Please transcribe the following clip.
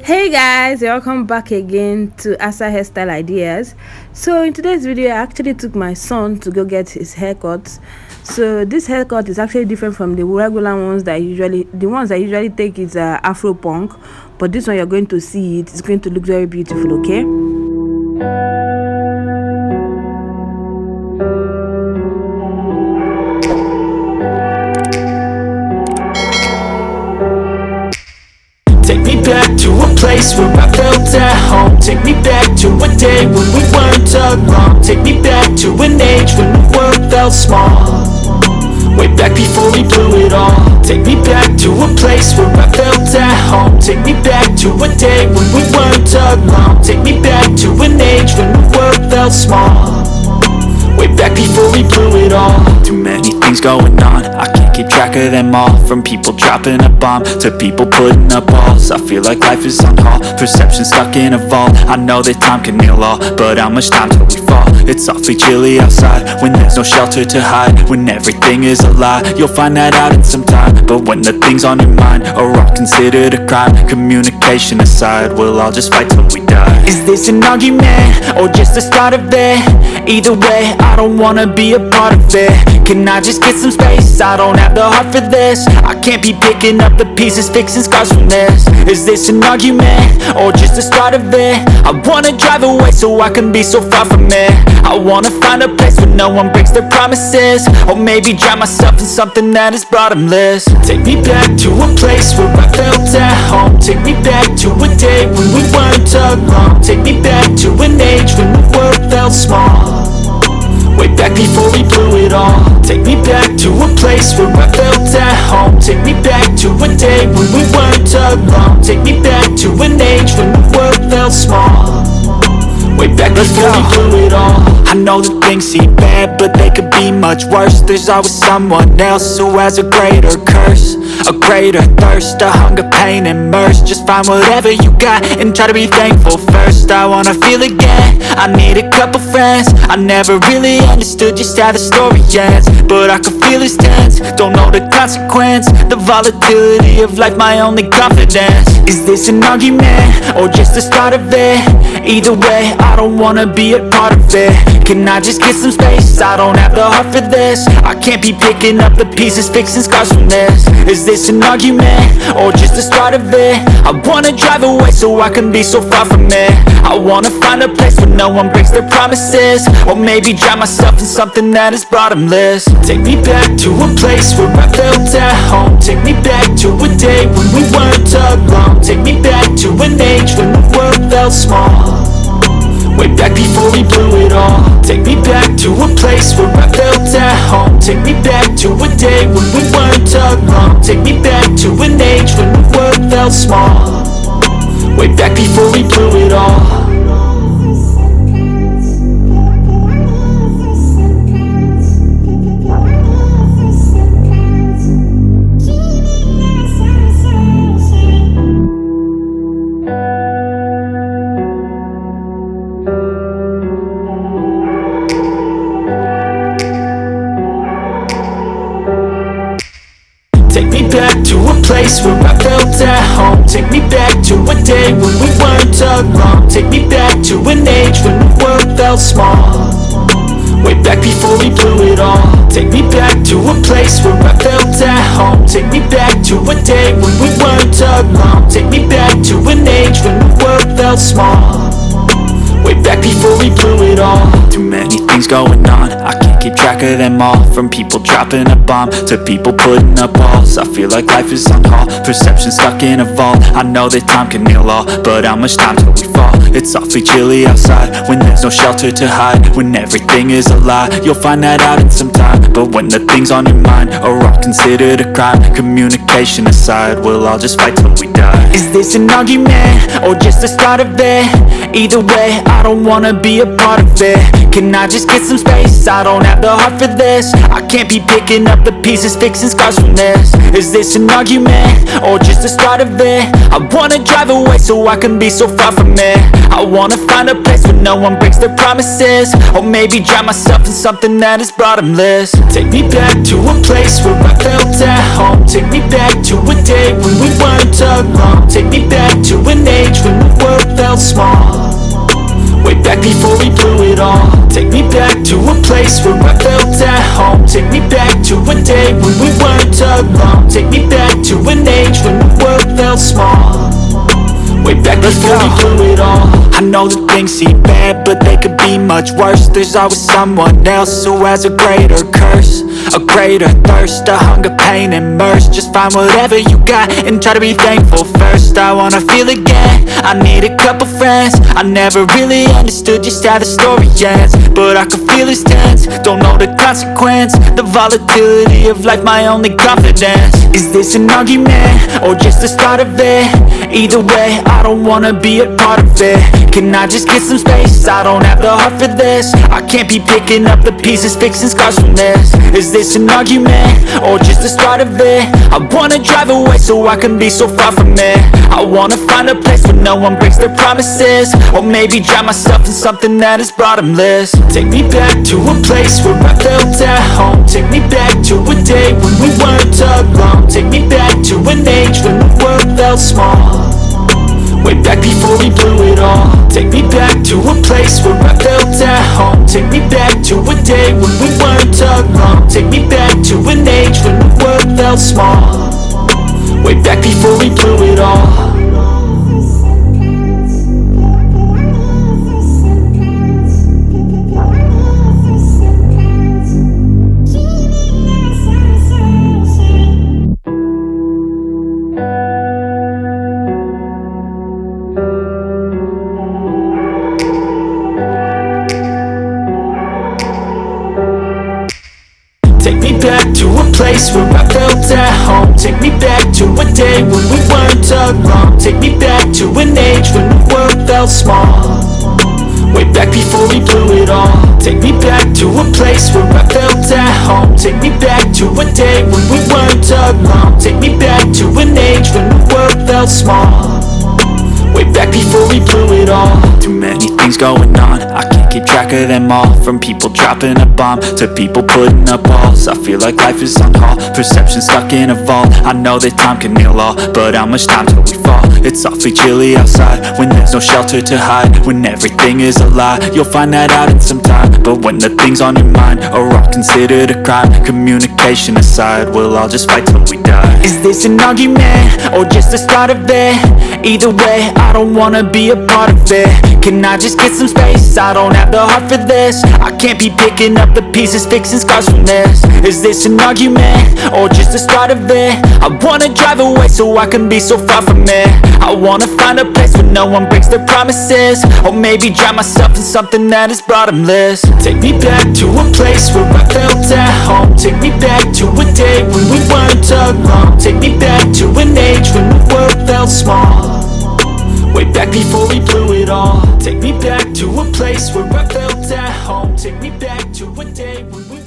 Hey guys, welcome back again to Asa Hairstyle Ideas. So in today's video, I actually took my son to go get his haircut. So this haircut is actually different from the regular ones that I usually take is Afro punk, but this one you're going to see it's going to look very beautiful. Okay. Take me back to a place where I felt at home. Take me back to a day when we weren't alone. Take me back to an age when the world felt small. Way back before we blew it all. Take me back to a place where I felt at home. Take me back to a day when we weren't alone. Take me back to an age when the world felt small. Way back before we blew it all. Too many things going on, I can't keep track of them all. From people dropping a bomb to people putting up walls. I feel like life is on hold, perception stuck in a vault. I know that time can heal all, but how much time till we fall? It's awfully chilly outside, when there's no shelter to hide. When everything is a lie, you'll find that out in some time. But when the things on your mind are all considered a crime, communication aside, we'll all just fight till we die. Is this an argument, or just the start of it? Either way, I don't wanna be a part of it. Can I just get some space? I don't have the heart for this. I can't be picking up the pieces, fixing scars from this. Is this an argument, or just the start of it? I wanna drive away so I can be so far from it. I wanna find a place where no one breaks their promises. Or maybe drown myself in something that is bottomless. Take me back to a place where I felt at home. Take me back to a day when we weren't alone. Take me back to an age when the world felt small. Way back before we blew it all. Take me back to a place where I felt at home. Take me back to a day when we weren't alone. Take me back to an age when the world felt small. Way back before we blew it all. I know that things seem bad, but they could be much worse. There's always someone else who has a greater curse, a greater thirst, a hunger, pain, and mercy. Just find whatever you got and try to be thankful first. I wanna feel again, I need a couple friends. I never really understood just how the story ends, but I can feel it's tense, don't know the consequence. The volatility of life, my only confidence. Is this an argument, or just the start of it? Either way, I don't wanna be a part of it. Can I just get some space? I don't have the heart for this. I can't be picking up the pieces, fixing scars from this. Is this an argument, or just the start of it? I wanna drive away so I can be so far from it. I wanna find a place where no one breaks their promises. Or maybe drown myself in something that is bottomless. Take me back to a place where I felt at home. Take me back to a day when we weren't alone. Take me back to an age when the world felt small. Way back before we blew it all. Take me back to a place where I felt at home. Take me back to a day when we weren't alone. Take me back to an age when the world felt small. Way back before we blew it all. Take me back to a place where I felt at home. Take me back to a day when we weren't alone. Take me back to an age when the world felt small. Way back before we blew it all. Take me back to a place where I felt at home. Take me back to a day when we weren't alone. Take me back to an age when the world felt small. Way back before we blew it all. Too many things going on, I can't keep track of them all. From people dropping a bomb to people putting up walls. I feel like life is on hold, perception stuck in a vault. I know that time can heal all, but how much time till we fall? It's awfully chilly outside, when there's no shelter to hide. When everything is a lie, you'll find that out in some time. But when the things on your mind are all considered a crime, communication aside, we'll all just fight till we die. Is this an argument, or just the start of it? Either way, I don't want wanna be a part of it. Can I just get some space? I don't have the heart for this. I can't be picking up the pieces, fixing scars from this. Is this an argument, or just the start of it? I wanna drive away so I can be so far from it. I wanna find a place where no one breaks their promises, or maybe drown myself in something that is bottomless. Take me back to a place where I felt at home. Take me back to a day when we weren't alone. Take me back to an age when the world felt small, way back before we blew it all. Take me back to a place where I felt at home. Take me back to a day when we weren't alone. Take me back to an age when the world felt small, way back before we blew it all. I know that things seem bad, but they could be much worse. There's always someone else who has a greater curse, a greater thirst, a hunger, pain, and mercy. Just find whatever you got and try to be thankful first. I wanna feel again, I need a couple friends. I never really understood just how the story ends, but I can feel it's tense, don't know the consequence. The volatility of life, my only confidence. Is this an argument, or just the start of it? Either way, I don't wanna be a part of it. Can I just get some space? I don't have the heart for this. I can't be picking up the pieces, fixing scars from this. Is this an argument, or just the start of it? I wanna drive away so I can be so far from it. I wanna find a place where no one breaks their promises, or maybe drown myself in something that is bottomless. Take me back to a place where I felt at home. Take me back to a day when we weren't alone. Take me back to an age when the world felt small, way back before we blew it all. Take me back to a place where I felt at home. Take me back to a day when we weren't alone. Take me back to an age when the world felt small, way back before we blew it all. Take me back to a place where I felt at home. Take me back to a day when we weren't alone. Take me back to an age when the world felt small, way back before we blew it all. Take me back to a place where I felt at home. Take me back to a day when we weren't alone. Take me back to an age when the world felt small, way back before we blew it all. Too many things going on, I can't keep track of them all. From people dropping a bomb to people putting up walls. I feel like life is on hold, perception stuck in a vault. I know that time can heal all, but how much time till we fall? It's awfully chilly outside when there's no shelter to hide. When everything is a lie, you'll find that out in some time. But when the things on your mind are all considered a crime, communication aside, we'll all just fight till we die. Is this an argument, or just the start of it? Either way, I don't wanna be a part of it. Can I just get some space? I don't have the heart for this. I can't be picking up the pieces, fixing scars from this. Is this an argument, or just the start of it? I wanna drive away so I can be so far from it. I wanna find a place where no one breaks their promises, or maybe drown myself in something that is bottomless. Take me back to a place where I felt at home. Take me back to a day when we weren't alone. Take me back to an age when the world felt small, way back before we blew it all. Take me back to a place where I felt at home. Take me back to a day when we